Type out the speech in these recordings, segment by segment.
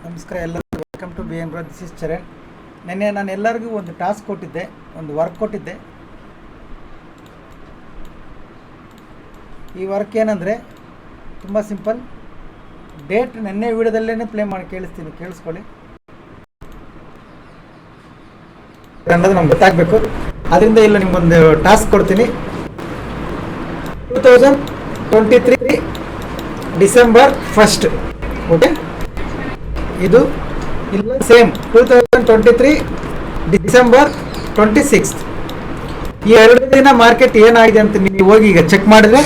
ನಮಸ್ಕಾರ ಎಲ್ಲರಿಗೂ, welcome to BM Growth. This is Charan. ನೆನ್ನೆ ನಾನು ಎಲ್ಲರಿಗೂ ಒಂದು ಟಾಸ್ಕ್ ಕೊಟ್ಟಿದ್ದೆ, ಒಂದು ವರ್ಕ್ ಕೊಟ್ಟಿದ್ದೆ. ಈ ವರ್ಕ್ ಏನಂದರೆ ತುಂಬ ಸಿಂಪಲ್. ಡೇಟ್ ನೆನ್ನೆ ವಿಡಿಯೋದಲ್ಲೇ ಪ್ಲೇ ಮಾಡಿ ಕೇಳಿಸ್ಕೊಳ್ಳಿ. ಅನ್ನೋದು ನಮ್ಗೆ ಗೊತ್ತಾಗಬೇಕು. ಅದರಿಂದ ಇಲ್ಲ ನಿಮ್ಗೊಂದು ಟಾಸ್ಕ್ ಕೊಡ್ತೀನಿ. 2023 ಡಿಸೆಂಬರ್ 1, ಓಕೆ. ಇದು ಇಲ್ಲ ಸೇಮ್ 2023 ಡಿಸೆಂಬರ್ 26. ಈ 2 ದಿನ ಮಾರ್ಕೆಟ್ ಏನಾಗಿದೆ ಅಂತ ನೀವು ಹೋಗಿ ಈಗ ಚೆಕ್ ಮಾಡಿದ್ರೆ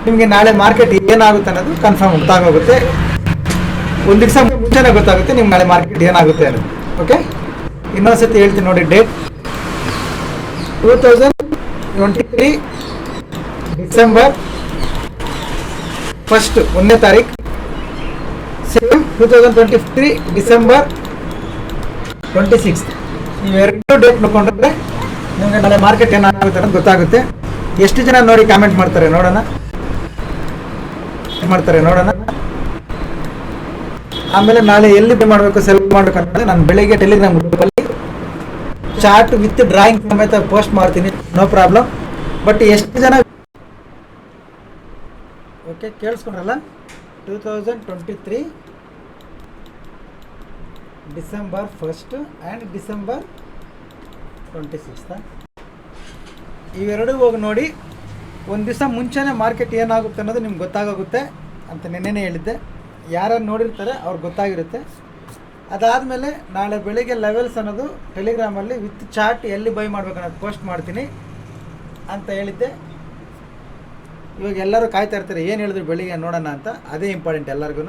ನಿಮಗೆ ನಾಳೆ ಮಾರ್ಕೆಟ್ ಏನಾಗುತ್ತೆ ಅನ್ನೋದು ಕನ್ಫರ್ಮ್ ಗೊತ್ತಾಗೋಗುತ್ತೆ. ಒಂದು ದಿವಸ ಮುಂಚೆನೇ ಗೊತ್ತಾಗುತ್ತೆ ನಿಮ್ಗೆ ನಾಳೆ ಮಾರ್ಕೆಟ್ ಏನಾಗುತ್ತೆ ಅನ್ನೋದು, ಓಕೆ. ಇನ್ನೊಂದ್ಸತಿ ಹೇಳ್ತೀನಿ ನೋಡಿ. ಡೇಟ್ 2023 ಡಿಸೆಂಬರ್ 1, 1ನೇ ತಾರೀಕು. Same 2023 December 26. ಇವೆರಡು ಡೇಟ್ ನೋಡ್ಕೊಂಡ್ರೆ ನಿಮಗೆ ನಾಳೆ ಮಾರ್ಕೆಟ್ ಏನಾಗುತ್ತೆ ಅನ್ನೋದು ಗೊತ್ತಾಗುತ್ತೆ. ಎಷ್ಟು ಜನ ನೋಡಿ ಕಾಮೆಂಟ್ ಮಾಡ್ತಾರೆ ನೋಡೋಣ. ಆಮೇಲೆ ನಾಳೆ ಎಲ್ಲಿ ಬೈ ಮಾಡಬೇಕು, ಸೆಲ್ ಮಾಡಬೇಕು ಅನ್ನೋದು ನಾನು ಬೆಳಿಗ್ಗೆ ಟೆಲಿಗ್ರಾಮ್ ಗ್ರೂಪಲ್ಲಿ ಚಾರ್ಟ್ ವಿತ್ ಡ್ರಾಯಿಂಗ್ ಸಮೇತ ಪೋಸ್ಟ್ ಮಾಡ್ತೀನಿ, ನೋ ಪ್ರಾಬ್ಲಮ್. ಬಟ್ ಎಷ್ಟು ಜನ ಓಕೆ ಕೇಳಿಸ್ಕೊಂಡ್ರಲ್ಲ. 2023 December 1 and December 26. ಇವೆರಡು ಹೋಗಿ ನೋಡಿ. ಒಂದು ದಿವಸ ಮುಂಚೆನೇ ಮಾರ್ಕೆಟ್ ಏನಾಗುತ್ತೆ ಅನ್ನೋದು ನಿಮ್ಗೆ ಗೊತ್ತಾಗುತ್ತೆ ಅಂತ ನೆನ್ನೆನೇ ಹೇಳಿದ್ದೆ. ಯಾರು ನೋಡಿರ್ತಾರೆ ಅವ್ರಿಗೆ ಗೊತ್ತಾಗಿರುತ್ತೆ. ಅದಾದಮೇಲೆ ನಾಳೆ ಬೆಳಿಗ್ಗೆ ಲೆವೆಲ್ಸ್ ಅನ್ನೋದು ಟೆಲಿಗ್ರಾಮಲ್ಲಿ ವಿತ್ ಚಾರ್ಟ್ ಎಲ್ಲಿ ಬೈ ಮಾಡ್ಬೇಕು ಅನ್ನೋದು ಪೋಸ್ಟ್ ಮಾಡ್ತೀನಿ ಅಂತ ಹೇಳಿದ್ದೆ. ಇವಾಗ ಎಲ್ಲರೂ ಕಾಯ್ತಾ ಇರ್ತಾರೆ ಏನು ಹೇಳಿದ್ರು ಬೆಳಿಗ್ಗೆ ನೋಡೋಣ ಅಂತ. ಅದೇ ಇಂಪಾರ್ಟೆಂಟ್ ಎಲ್ಲರಿಗೂ.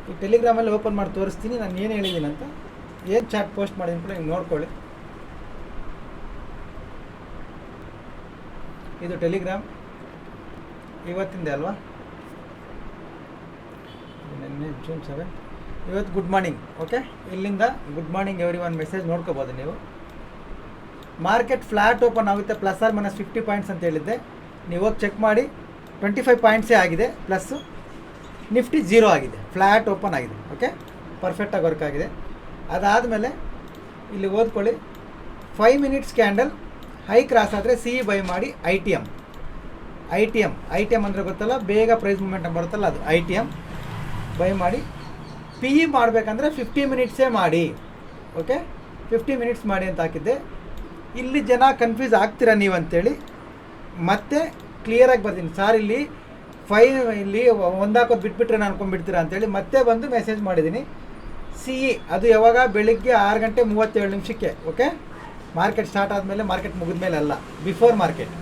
ಈ ಟೆಲಿಗ್ರಾಮಲ್ಲಿ ಓಪನ್ ಮಾಡಿ ತೋರಿಸ್ತೀನಿ ನಾನು ಏನು ಹೇಳಿದ್ದೀನಿ ಅಂತ. ಏನು ಚಾರ್ಟ್ ಪೋಸ್ಟ್ ಮಾಡಿದ್ದೀನಿ ಕೂಡ ನೀವು ನೋಡ್ಕೊಳ್ಳಿ. ಇದು ಟೆಲಿಗ್ರಾಮ್ ಇವತ್ತಿಂದೆ ಅಲ್ವಾ, ನಿನ್ನೆ June 7. ಇವತ್ತು ಗುಡ್ ಮಾರ್ನಿಂಗ್, ಓಕೆ. ಇಲ್ಲಿಂದ good morning every one message ನೋಡ್ಕೋಬೋದು ನೀವು. ಮಾರ್ಕೆಟ್ ಫ್ಲಾಟ್ ಓಪನ್ ಆಗುತ್ತೆ, ±50 ಪಾಯಿಂಟ್ಸ್ ಅಂತ ಹೇಳಿದ್ದೆ. ನೀವು ಹೋಗಿ ಚೆಕ್ ಮಾಡಿ. 25 ಪಾಯಿಂಟ್ಸೇ ಆಗಿದೆ, ಪ್ಲಸ್ಸು. ನಿಫ್ಟಿ 0 ಆಗಿದೆ, ಫ್ಲ್ಯಾಟ್ ಓಪನ್ ಆಗಿದೆ, ಓಕೆ. ಪರ್ಫೆಕ್ಟಾಗಿ ವರ್ಕ್ ಆಗಿದೆ. ಅದಾದಮೇಲೆ ಇಲ್ಲಿ ಓದ್ಕೊಳ್ಳಿ. 5 ಮಿನಿಟ್ಸ್ ಕ್ಯಾಂಡಲ್ ಹೈ ಕ್ರಾಸ್ ಆದರೆ CE ಬೈ ಮಾಡಿ. ಐ ಟಿ ಎಮ್ ಅಂದರೆ ಗೊತ್ತಲ್ಲ, ಬೇಗ ಪ್ರೈಸ್ ಮೂಮೆಂಟ್ ಬರುತ್ತಲ್ಲ, ಅದು ITM ಬೈ ಮಾಡಿ. PE ಮಾಡಬೇಕಂದ್ರೆ 50 ಮಿನಿಟ್ಸೇ ಮಾಡಿ, ಓಕೆ. 50 ಮಿನಿಟ್ಸ್ ಮಾಡಿ ಅಂತ ಹಾಕಿದ್ದೆ. ಇಲ್ಲಿ ಜನ ಕನ್ಫ್ಯೂಸ್ ಆಗ್ತೀರಾ ನೀವು ಅಂತೇಳಿ ಮತ್ತೆ ಕ್ಲಿಯರಾಗಿ ಬರ್ತೀನಿ. ಸಾರ್ ಇಲ್ಲಿ ಇಲ್ಲಿ ಹಾಕೋದು ಬಿಟ್ಬಿಟ್ರೆ ನಾನು ಅನ್ಕೊಂಡ್ಬಿಡ್ತೀರಾ ಅಂತೇಳಿ ಮತ್ತೆ ಬಂದು ಮೆಸೇಜ್ ಮಾಡಿದ್ದೀನಿ. CE ಅದು ಯಾವಾಗ ಬೆಳಿಗ್ಗೆ 6:37 ಓಕೆ. ಮಾರ್ಕೆಟ್ ಸ್ಟಾರ್ಟ್ ಆದಮೇಲೆ, ಮಾರ್ಕೆಟ್ ಮುಗಿದ ಮೇಲೆ ಅಲ್ಲ, ಬಿಫೋರ್ ಮಾರ್ಕೆಟ್.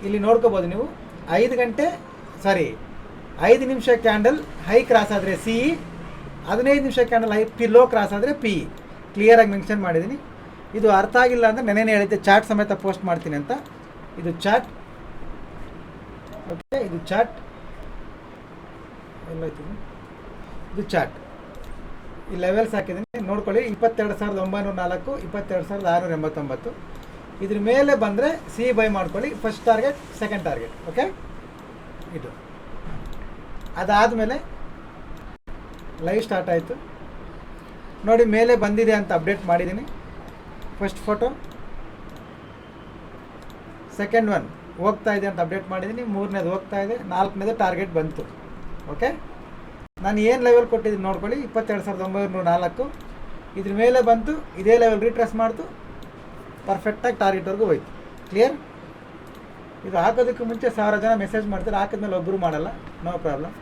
ಇಲ್ಲಿ ನೋಡ್ಕೋಬೋದು ನೀವು. 5 ನಿಮಿಷ ಕ್ಯಾಂಡಲ್ ಹೈ ಕ್ರಾಸ್ ಆದರೆ CE, 15 ನಿಮಿಷ ಕ್ಯಾಂಡಲ್ ಲೋ ಕ್ರಾಸ್ ಆದರೆ PE. ಕ್ಲಿಯರಾಗಿ ಮೆನ್ಷನ್ ಮಾಡಿದ್ದೀನಿ. ಇದು ಅರ್ಥ ಆಗಿಲ್ಲ ಅಂದರೆ ನೆನ್ನೆನೇ ಹೇಳಿದ್ದೆ, ಚಾರ್ಟ್ ಸಮೇತ ಪೋಸ್ಟ್ ಮಾಡ್ತೀನಿ ಅಂತ. ಇದು ಚಾರ್ಟ್, ಓಕೆ. ಇದು ಚಾರ್ಟ್ ಎಲ್ಲಾಯ್ತು. ಇದು ಚಾರ್ಟ್, ಈ ಲೆವೆಲ್ಸ್ ಹಾಕಿದ್ದೀನಿ ನೋಡ್ಕೊಳ್ಳಿ. 22,904, 22,689. ಇದ್ರ ಮೇಲೆ ಬಂದರೆ CE ಬೈ ಮಾಡ್ಕೊಳ್ಳಿ. First target, second target, okay. ಇದು ಅದಾದಮೇಲೆ ಲೈವ್ ಸ್ಟಾರ್ಟ್ ಆಯಿತು ನೋಡಿ. ಮೇಲೆ ಬಂದಿದೆ ಅಂತ ಅಪ್ಡೇಟ್ ಮಾಡಿದ್ದೀನಿ. ಫಸ್ಟ್ ಫೋಟೋ, ಸೆಕೆಂಡ್ ಒನ್ ಹೋಗ್ತಾ ಇದೆ ಅಂತ ಅಪ್ಡೇಟ್ ಮಾಡಿದ್ದೀನಿ. 3ನೇದು ಹೋಗ್ತಾ ಇದೆ, 4ನೇದು ಟಾರ್ಗೆಟ್ ಬಂತು, ಓಕೆ. ನಾನು ಏನು ಲೆವೆಲ್ ಕೊಟ್ಟಿದ್ದೀನಿ ನೋಡ್ಕೊಳ್ಳಿ. 22,904. ಇದ್ರ ಮೇಲೆ ಬಂತು, ಇದೇ ಲೆವೆಲ್ ರೀಟ್ರೇಸ್ ಮಾಡ್ತು, ಪರ್ಫೆಕ್ಟಾಗಿ ಟಾರ್ಗೆಟ್ವರೆಗೂ ಹೋಯ್ತು. ಕ್ಲಿಯರ್. ಇದು ಹಾಕೋದಕ್ಕೆ ಮುಂಚೆ 1000 ಜನ ಮೆಸೇಜ್ ಮಾಡ್ತಾರೆ, ಹಾಕಿದ್ಮೇಲೆ ಒಬ್ಬರು ಮಾಡಲ್ಲ, ನೋ ಪ್ರಾಬ್ಲಮ್.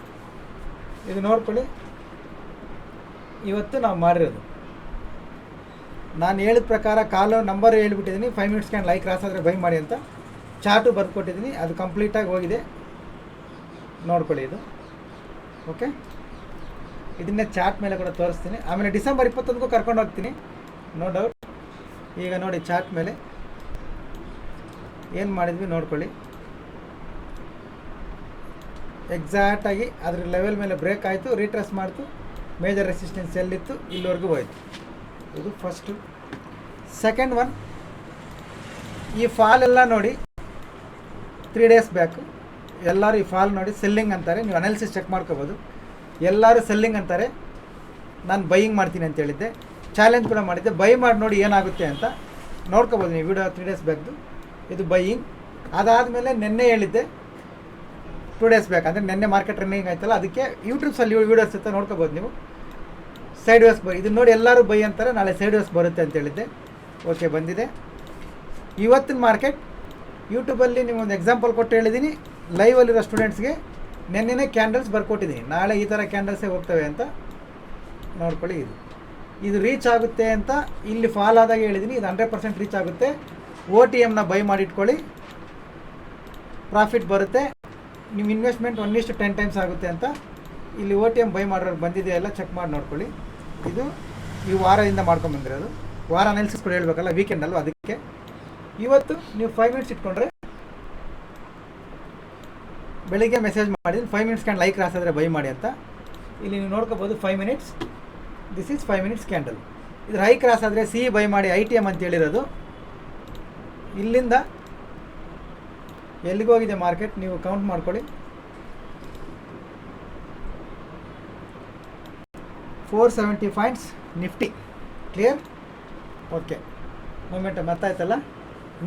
ಇದು ನೋಡ್ಕೊಳ್ಳಿ. ಇವತ್ತು ನಾವು ಮಾಡಿರೋದು ನಾನು ಹೇಳಿದ ಪ್ರಕಾರ ಕಾಲು ನಂಬರ್ ಹೇಳ್ಬಿಟ್ಟಿದ್ದೀನಿ. 5 ಮಿನಿಟ್ಸ್ ಕ್ಯಾಂಡಲ್ ಹೈ ಕ್ರಾಸ್ ಆದರೆ ಬೈ ಮಾಡಿ ಅಂತ ಚಾರ್ಟು ಬರ್ದು ಕೊಟ್ಟಿದ್ದೀನಿ. ಅದು ಕಂಪ್ಲೀಟಾಗಿ ಹೋಗಿದೆ, ನೋಡ್ಕೊಳ್ಳಿ ಇದು, ಓಕೆ. ಇದನ್ನೇ ಚಾರ್ಟ್ ಮೇಲೆ ಕೂಡ ತೋರಿಸ್ತೀನಿ. ಆಮೇಲೆ ಡಿಸೆಂಬರ್ 21ಗೂ ಕರ್ಕೊಂಡು ಹೋಗ್ತೀನಿ, ನೋ ಡೌಟ್. ಈಗ ನೋಡಿ ಚಾರ್ಟ್ ಮೇಲೆ ಏನು ಮಾಡಿದ್ವಿ ನೋಡ್ಕೊಳ್ಳಿ. ಎಕ್ಸಾಕ್ಟಾಗಿ ಅದ್ರ ಲೆವೆಲ್ ಮೇಲೆ ಬ್ರೇಕ್ ಆಯಿತು, ರೀಟ್ರೇಸ್ ಮಾಡ್ತು, ಮೇಜರ್ ರೆಸಿಸ್ಟೆನ್ಸ್ ಎಲ್ಲಿತ್ತು ಇಲ್ಲಿವರೆಗೂ ಹೋಯ್ತು. ಇದು ಫಸ್ಟು. ಸೆಕೆಂಡ್ ಒನ್, ಈ ಫಾಲ್ ಎಲ್ಲ ನೋಡಿ 3 ಡೇಸ್ ಬ್ಯಾಕು ಎಲ್ಲರೂ ಈ ಫಾಲ್ ನೋಡಿ ಸೆಲ್ಲಿಂಗ್ ಅಂತಾರೆ. ನೀವು ಅನಾಲಿಸಿಸ್ ಚೆಕ್ ಮಾಡ್ಕೋಬೋದು. ಎಲ್ಲರೂ ಸೆಲ್ಲಿಂಗ್ ಅಂತಾರೆ. ನಾನು ಬೈಯಿಂಗ್ ಮಾಡ್ತೀನಿ ಅಂತ ಹೇಳಿದ್ದೆ, ಚಾಲೆಂಜ್ ಕೂಡ ಮಾಡಿದ್ದೆ. ಬೈ ಮಾಡಿ ನೋಡಿ ಏನಾಗುತ್ತೆ ಅಂತ ನೋಡ್ಕೋಬೋದು ನೀವು ವಿಡಿಯೋ 3 days ಬ್ಯಾಕ್ದು. ಇದು ಬೈಯಿಂಗ್. ಅದಾದಮೇಲೆ ನಿನ್ನೆ ಹೇಳಿದ್ದೆ 2 days ಬ್ಯಾಕ್, ಅಂದರೆ ನಿನ್ನೆ ಮಾರ್ಕೆಟ್ ರನ್ನಿಂಗ್ ಆಯ್ತಲ್ಲ, ಅದಕ್ಕೆ ಯೂಟ್ಯೂಬ್ಸಲ್ಲಿ ವೀಡಿಯೋಸ್ ಇರ್ತಾ ನೋಡ್ಕೋಬೋದು ನೀವು. ಸೈಡ್ ವೇಸ್ ಇದನ್ನು ನೋಡಿ ಎಲ್ಲರೂ ಬೈ ಅಂತಾರೆ, ನಾಳೆ ಸೈಡ್ ವೇಸ್ ಬರುತ್ತೆ ಅಂತ ಹೇಳಿದ್ದೆ. ಓಕೆ, ಬಂದಿದೆ. ಇವತ್ತಿನ ಮಾರ್ಕೆಟ್ ಯೂಟ್ಯೂಬಲ್ಲಿ ನಿಮಗೊಂದು ಎಕ್ಸಾಂಪಲ್ ಕೊಟ್ಟು ಹೇಳಿದ್ದೀನಿ. ಲೈವಲ್ಲಿರೋ ಸ್ಟೂಡೆಂಟ್ಸ್ಗೆ ನೆನ್ನೆನೇ ಕ್ಯಾಂಡಲ್ಸ್ ಬರ್ಕೊಟ್ಟಿದ್ದೀನಿ, ನಾಳೆ ಈ ಥರ ಕ್ಯಾಂಡಲ್ಸೇ ಹೋಗ್ತವೆ ಅಂತ ನೋಡ್ಕೊಳ್ಳಿ. ಇದು ರೀಚ್ ಆಗುತ್ತೆ ಅಂತ ಇಲ್ಲಿ ಫಾಲ್ ಆದಾಗ ಹೇಳಿದ್ದೀನಿ. ಇದು 100% ರೀಚ್ ಆಗುತ್ತೆ. OTMನ ಬೈ ಮಾಡಿಟ್ಕೊಳ್ಳಿ, ಪ್ರಾಫಿಟ್ ಬರುತ್ತೆ. ನಿಮ್ಮ ಇನ್ವೆಸ್ಟ್ಮೆಂಟ್ 1:10 ಟೈಮ್ಸ್ ಆಗುತ್ತೆ ಅಂತ ಇಲ್ಲಿ OTM ಬೈ ಮಾಡೋರು ಬಂದಿದೆಯಲ್ಲ ಎಲ್ಲ ಚೆಕ್ ಮಾಡಿ ನೋಡ್ಕೊಳ್ಳಿ. ಇದು ಈ ವಾರದಿಂದ ಮಾಡ್ಕೊಂಬಂದಿರೋದು. ವಾರ ಅನಾಲಿಸಿಸ್ ಕೂಡ ಹೇಳ್ಬೇಕಲ್ಲ, ವೀಕೆಂಡಲ್ವ, ಅದಕ್ಕೆ ಇವತ್ತು ನೀವು 5 minutes ಇಟ್ಕೊಂಡ್ರೆ ಬೆಳಿಗ್ಗೆ ಮೆಸೇಜ್ ಮಾಡಿದ್ದೀನಿ 5 minutes ಕ್ಯಾಂಡಲ್ ಲೈಕ್ ರಾಸ್ ಆದರೆ ಬೈ ಮಾಡಿ ಅಂತ. ಇಲ್ಲಿ ನೀವು ನೋಡ್ಕೋಬೋದು 5 minutes. This is 5 minutes candle. ಇದು ಹೈ ಕ್ರಾಸ್ ಆದರೆ ಸಿ ಬೈ ಮಾಡಿ ITM ಅಂತ ಹೇಳಿರೋದು. ಇಲ್ಲಿಂದ ಎಲ್ಲಿಗೋಗಿದೆ ಮಾರ್ಕೆಟ್ ನೀವು ಕೌಂಟ್ ಮಾಡ್ಕೊಳ್ಳಿ. 470 points Nifty. Clear? Okay, momentum ಅರ್ಥಾಯ್ತಲ್ಲ.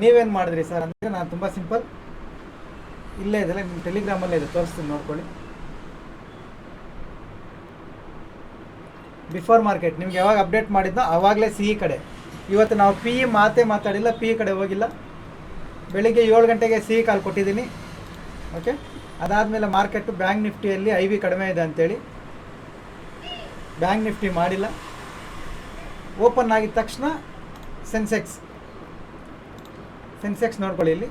ನೀವೇನು ಮಾಡಿದ್ರಿ ಸರ್ ಅಂದರೆ, ನಾನು ತುಂಬ ಸಿಂಪಲ್, ಇಲ್ಲೇ ಇದೆಲ್ಲ ನಿಮ್ಮ ಟೆಲಿಗ್ರಾಮಲ್ಲೇ ಇದೆ, ತೋರಿಸ್ತೀನಿ ನೋಡ್ಕೊಳ್ಳಿ. ಬಿಫೋರ್ ಮಾರ್ಕೆಟ್ ನಿಮ್ಗೆ ಯಾವಾಗ ಅಪ್ಡೇಟ್ ಮಾಡಿದ್ದೋ ಆವಾಗಲೇ CE ಕಡೆ. ಇವತ್ತು ನಾವು PE ಮಾತಾಡಿಲ್ಲ, PE ಕಡೆ ಹೋಗಿಲ್ಲ. ಬೆಳಿಗ್ಗೆ 7 ಗಂಟೆಗೆ CE ಕಾಲ್ ಕೊಟ್ಟಿದ್ದೀನಿ. ಓಕೆ, ಅದಾದಮೇಲೆ ಮಾರ್ಕೆಟು ಬ್ಯಾಂಕ್ ನಿಫ್ಟಿಯಲ್ಲಿ IV ಕಡಿಮೆ ಇದೆ ಅಂತೇಳಿ ಬ್ಯಾಂಕ್ ನಿಫ್ಟಿ ಮಾಡಿಲ್ಲ. ಓಪನ್ ಆಗಿದ ತಕ್ಷಣ ಸೆನ್ಸೆಕ್ಸ್ ನೋಡ್ಕೊಳ್ಳಿ. ಇಲ್ಲಿ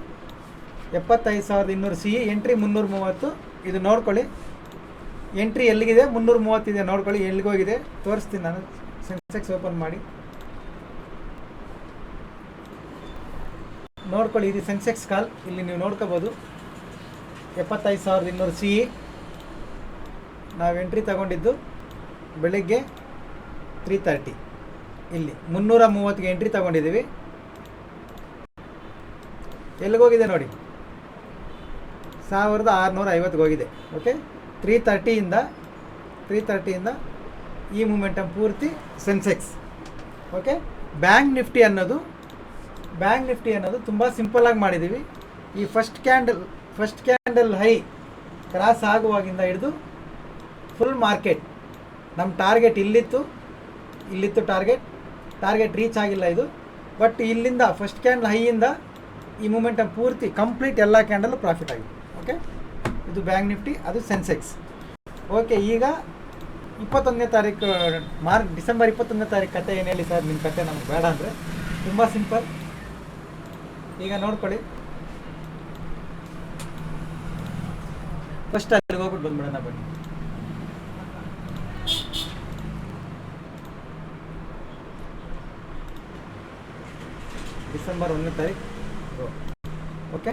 75,200 CE, ಎಂಟ್ರಿ 330. ಇದು ನೋಡ್ಕೊಳ್ಳಿ, ಎಂಟ್ರಿ ಎಲ್ಲಿಗಿದೆ 330 ಇದೆ ನೋಡ್ಕೊಳ್ಳಿ. ಎಲ್ಲಿಗೋಗಿದೆ ತೋರಿಸ್ತೀನಿ ನಾನು. ಸೆನ್ಸೆಕ್ಸ್ ಓಪನ್ ಮಾಡಿ ನೋಡ್ಕೊಳ್ಳಿ. ಇದು ಸೆನ್ಸೆಕ್ಸ್ ಕಾಲ್, ಇಲ್ಲಿ ನೀವು ನೋಡ್ಕೋಬೋದು. 75,200 CE ನಾವು ಎಂಟ್ರಿ ತಗೊಂಡಿದ್ದು ಬೆಳಿಗ್ಗೆ 3:30. ಇಲ್ಲಿ 330ಗೆ ಎಂಟ್ರಿ ತಗೊಂಡಿದ್ದೀವಿ. ಎಲ್ಲಿಗೋಗಿದೆ ನೋಡಿ, 1650ಗೆ ಹೋಗಿದೆ. ಓಕೆ, 330ಯಿಂದ ಈ ಮೂಮೆಂಟಮ್ ಪೂರ್ತಿ ಸೆನ್ಸೆಕ್ಸ್. ಓಕೆ, ಬ್ಯಾಂಕ್ ನಿಫ್ಟಿ ಅನ್ನೋದು ತುಂಬ ಸಿಂಪಲ್ಲಾಗಿ ಮಾಡಿದ್ದೀವಿ. ಈ ಫಸ್ಟ್ ಕ್ಯಾಂಡಲ್ ಹೈ ಕ್ರಾಸ್ ಆಗುವಾಗಿಂದ ಹಿಡಿದು ಫುಲ್ ಮಾರ್ಕೆಟ್ ನಮ್ಮ ಟಾರ್ಗೆಟ್ ಇಲ್ಲಿತ್ತು ಟಾರ್ಗೆಟ್ ರೀಚ್ ಆಗಿಲ್ಲ ಇದು. ಬಟ್ ಇಲ್ಲಿಂದ ಫಸ್ಟ್ ಕ್ಯಾಂಡಲ್ ಹೈಯಿಂದ ಈ ಮೂಮೆಂಟಮ್ ಪೂರ್ತಿ ಕಂಪ್ಲೀಟ್ ಎಲ್ಲ ಕ್ಯಾಂಡಲ್ ಪ್ರಾಫಿಟ್ ಆಗಿದೆ. ಓಕೆ, ಇದು ಬ್ಯಾಂಕ್ ನಿಫ್ಟಿ, ಅದು ಸೆನ್ಸೆಕ್ಸ್. ಓಕೆ, ಈಗ 21ನೇ ತಾರೀಕು ಡಿಸೆಂಬರ್ 21ನೇ ತಾರೀಕು ಕತೆ ಏನು ಹೇಳಿ ಸರ್, ನಿಮ್ಮ ಕತೆ ನಮ್ಗೆ ಬೇಡ ಅಂದರೆ. ತುಂಬ ಸಿಂಪಲ್. ಈಗ ನೋಡ್ಕೊಳ್ಳಿ, ಫಸ್ಟ್ ಅಲ್ಲಿಗೆ ಹೋಗ್ಬಿಟ್ಟು ಬಂದ್ಬಿಡೋಣ ಬನ್ನಿ. ಡಿಸೆಂಬರ್ 1ನೇ ತಾರೀಕು. ಓಕೆ,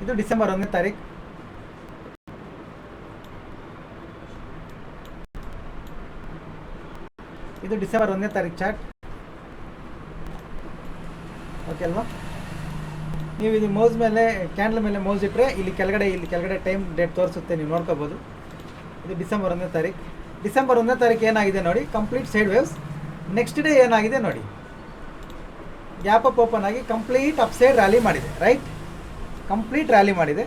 ಇದು ಡಿಸೆಂಬರ್ 1ನೇ ತಾರೀಕು. ಇದು ಡಿಸೆಂಬರ್ 1ನೇ ತಾರೀಕು ಚಾರ್ಟ್. ಓಕೆ ಅಲ್ವಾ? ನೀವು ಇದು ಮೌಸ್ ಮೇಲೆ ಕ್ಯಾಂಡಲ್ ಮೇಲೆ ಮೌಸ್ ಇಟ್ಟರೆ ಇಲ್ಲಿ ಕೆಳಗಡೆ ಟೈಮ್ ಡೇಟ್ ತೋರಿಸುತ್ತೆ, ನೀವು ನೋಡ್ಕೋಬೋದು. ಇದು ಡಿಸೆಂಬರ್ 1ನೇ ತಾರೀಕು. ಡಿಸೆಂಬರ್ 1ನೇ ತಾರೀಕು ಏನಾಗಿದೆ ನೋಡಿ, complete side waves. Next day ಏನಾಗಿದೆ ನೋಡಿ, ಗ್ಯಾಪ್ ಅಪ್ ಓಪನ್ ಆಗಿ ಕಂಪ್ಲೀಟ್ ಅಪ್ ಸೈಡ್ ರ್ಯಾಲಿ ಮಾಡಿದೆ. ರೈಟ್, ಕಂಪ್ಲೀಟ್ ರ್ಯಾಲಿ ಮಾಡಿದೆ.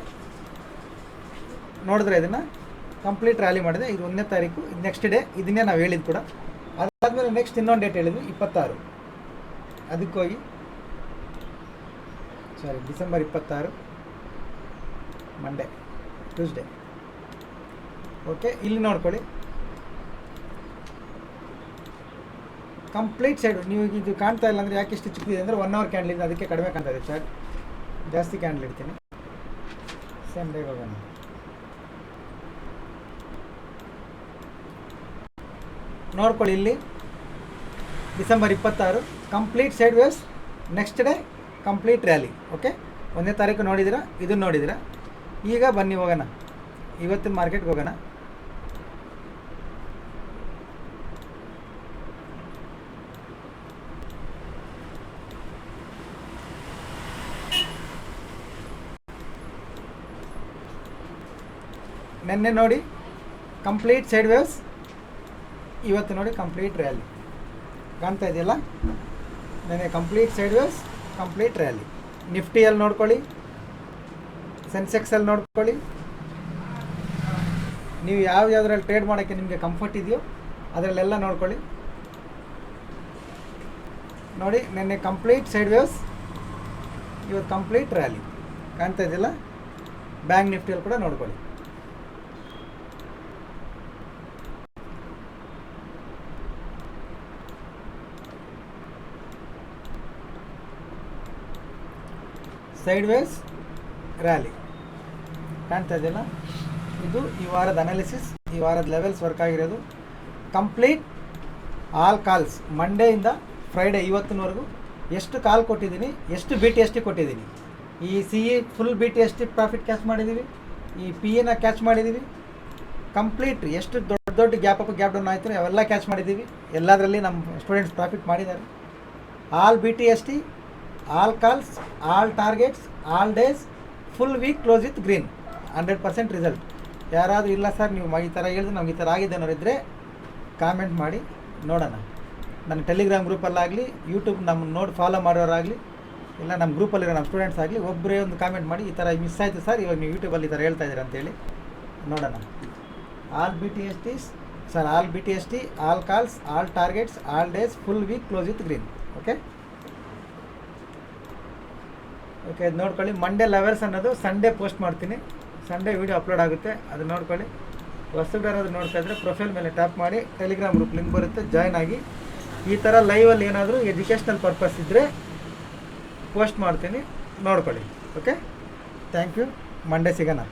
ನೋಡಿದ್ರೆ ಇದನ್ನು ಕಂಪ್ಲೀಟ್ ರ್ಯಾಲಿ ಮಾಡಿದೆ. ಇದು 1ನೇ ತಾರೀಕು. ಇದು ನೆಕ್ಸ್ಟ್ ಡೇ, ಇದನ್ನೇ ನಾವು ಹೇಳಿದ್ದು ಕೂಡ. ಅದಾದಮೇಲೆ ನೆಕ್ಸ್ಟ್ ಇನ್ನೊಂದು ಡೇಟ್ ಹೇಳಿದ್ವಿ 26. ಅದಕ್ಕೆ ಹೋಗಿ ಡಿಸೆಂಬರ್ 26 ಮಂಡೇ, ಟ್ಯೂಸ್ಡೇ. ಓಕೆ, ಇಲ್ಲಿ ನೋಡ್ಕೊಳ್ಳಿ, ಕಂಪ್ಲೀಟ್ ಸೈಡ್. ನೀವು ಇದು ಕಾಣ್ತಾ ಇಲ್ಲ ಅಂದರೆ ಯಾಕೆ ಇಷ್ಟು ಚಿಕ್ಕಿದೆ ಅಂದರೆ 1 hour ಕ್ಯಾಂಡಲ್ ಇದೆ, ಅದಕ್ಕೆ ಕಡಿಮೆ ಕಾಣ್ತಾ ಇದೆ ಚಾರ್ಟ್. ಜಾಸ್ತಿ ಕ್ಯಾಂಡಲ್ ಇಡ್ತೀನಿ. ಸೇಮ್ ಡೇ ಹೋಗೋಣ. ನೋಡ್ಕೊಳ್ಳಿ, ಇಲ್ಲಿ December 26 complete side waves. Next day complete rally. Okay, 1ನೇ ತಾರೀಕು ನೋಡಿದ್ದೀರಾ, ಇದನ್ನು ನೋಡಿದ್ದೀರಾ. ಈಗ ಬನ್ನಿ ಹೋಗೋಣ, ಇವತ್ತಿನ ಮಾರ್ಕೆಟ್ಗೆ ಹೋಗೋಣ. ನೆನ್ನೆ ನೋಡಿ ಕಂಪ್ಲೀಟ್ ಸೈಡ್ ವೇವ್ಸ್, ಇವತ್ತು ನೋಡಿ ಕಂಪ್ಲೀಟ್ ರ್ಯಾಲಿ ಕಾಣ್ತಾ ಇದೆಯಲ್ಲ. ನೆನೆ complete side waves, complete rally. ನಿಫ್ಟಿಯಲ್ಲಿ ನೋಡ್ಕೊಳ್ಳಿ, ಸೆನ್ಸೆಕ್ಸಲ್ಲಿ ನೋಡ್ಕೊಳ್ಳಿ. ನೀವು ಯಾವುದ್ರಲ್ಲಿ ಟ್ರೇಡ್ ಮಾಡೋಕ್ಕೆ ನಿಮಗೆ ಕಂಫರ್ಟ್ ಇದೆಯೋ ಅದರಲ್ಲೆಲ್ಲ ನೋಡ್ಕೊಳ್ಳಿ. ನೋಡಿ ನೆನ್ನೆ ಕಂಪ್ಲೀಟ್ ಸೈಡ್ ವೇವ್ಸ್, ಇವತ್ತು ಕಂಪ್ಲೀಟ್ ರ್ಯಾಲಿ ಕಾಣ್ತಾ ಇದೆಯಲ್ಲ. ಬ್ಯಾಂಕ್ ನಿಫ್ಟಿಯಲ್ಲಿ ಕೂಡ ನೋಡ್ಕೊಳ್ಳಿ. ಸೈಡ್ ವೇಸ್ ರ್ಯಾಲಿ ಕಾಣ್ತಾ ಇದೆಯಲ್ಲ. ಇದು ಈ ವಾರದ ಅನಾಲಿಸಿಸ್, ಈ ವಾರದ ಲೆವೆಲ್ಸ್ ವರ್ಕ್ ಆಗಿರೋದು. ಕಂಪ್ಲೀಟ್ ಆಲ್ ಕಾಲ್ಸ್ ಮಂಡೆಯಿಂದ ಫ್ರೈಡೇ ಇವತ್ತಿನವರೆಗೂ ಎಷ್ಟು ಕಾಲ್ ಕೊಟ್ಟಿದ್ದೀನಿ, ಎಷ್ಟು ಬಿ ಟಿ ಎಸ್ ಟಿ ಕೊಟ್ಟಿದ್ದೀನಿ. ಈ C E full B T S T profit catch ಮಾಡಿದ್ದೀವಿ, ಈ ಪಿ ಎನ ಕ್ಯಾಚ್ ಮಾಡಿದ್ದೀವಿ. ಕಂಪ್ಲೀಟ್ ಎಷ್ಟು ದೊಡ್ಡ ದೊಡ್ಡ ಗ್ಯಾಪ್ ಅಪ್ ಗ್ಯಾಪ್ ಡೌನ್ ಆಯಿತು ಅವೆಲ್ಲ ಕ್ಯಾಚ್ ಮಾಡಿದ್ದೀವಿ. ಎಲ್ಲದರಲ್ಲಿ ನಮ್ಮ ಸ್ಟೂಡೆಂಟ್ಸ್ ಪ್ರಾಫಿಟ್ ಮಾಡಿದ್ದಾರೆ. All B T S T, all calls, all targets, all days, full week close with green, 100% result. ಯಾರಾದರೂ ಇಲ್ಲ ಸರ್ ನೀವು ಈ ಥರ ಹೇಳಿದ್ರೆ ನಮ್ಗೆ ಈ ಥರ ಆಗಿದೆ ಅನ್ನೋರಿದ್ದರೆ ಕಾಮೆಂಟ್ ಮಾಡಿ ನೋಡೋಣ. ನನ್ನ ಟೆಲಿಗ್ರಾಮ್ ಗ್ರೂಪಲ್ಲಾಗಲಿ, ಯೂಟ್ಯೂಬ್ ನಮ್ಮ ನೋಡಿ ಫಾಲೋ ಮಾಡೋರಾಗಲಿ, ಇಲ್ಲ ನಮ್ಮ ಗ್ರೂಪಲ್ಲಿರೋ ನಮ್ಮ ಸ್ಟೂಡೆಂಟ್ಸ್ ಆಗಲಿ ಒಬ್ಬರೇ ಒಂದು ಕಾಮೆಂಟ್ ಮಾಡಿ ಈ ಥರ ಮಿಸ್ ಆಯಿತು ಸರ್, ಇವಾಗ ನೀವು ಯೂಟ್ಯೂಬಲ್ಲಿ ಈ ಥರ ಹೇಳ್ತಾ ಇದ್ದೀರಾ ಅಂತೇಳಿ ನೋಡೋಣ. All B T S T sir, all B T S T, all calls, all targets, all days, full week close with green. Okay okay, ಅದು ನೋಡ್ಕೊಳ್ಳಿ. ಮಂಡೇ ಲೆವೆಲ್ಸ್ ಅನ್ನೋದು ಸಂಡೇ ಪೋಸ್ಟ್ ಮಾಡ್ತೀನಿ, ಸಂಡೇ ವೀಡಿಯೋ ಅಪ್ಲೋಡ್ ಆಗುತ್ತೆ, ಅದು ನೋಡ್ಕೊಳ್ಳಿ. ಹೊಸಬ್ರು ನೋಡ್ತಾ ಇದ್ದರೆ ಪ್ರೊಫೈಲ್ ಮೇಲೆ ಟ್ಯಾಪ್ ಮಾಡಿ ಟೆಲಿಗ್ರಾಮ್ ಗ್ರೂಪ್ ಲಿಂಕ್ ಬರುತ್ತೆ, ಜಾಯ್ನ್ ಆಗಿ. ಈ ಥರ ಲೈವಲ್ಲಿ ಏನಾದರೂ ಎಜುಕೇಷ್ನಲ್ ಪರ್ಪಸ್ ಇದ್ದರೆ ಪೋಸ್ಟ್ ಮಾಡ್ತೀನಿ, ನೋಡ್ಕೊಳ್ಳಿ. Okay, thank you. ಮಂಡೇ ಸಿಗೋಣ.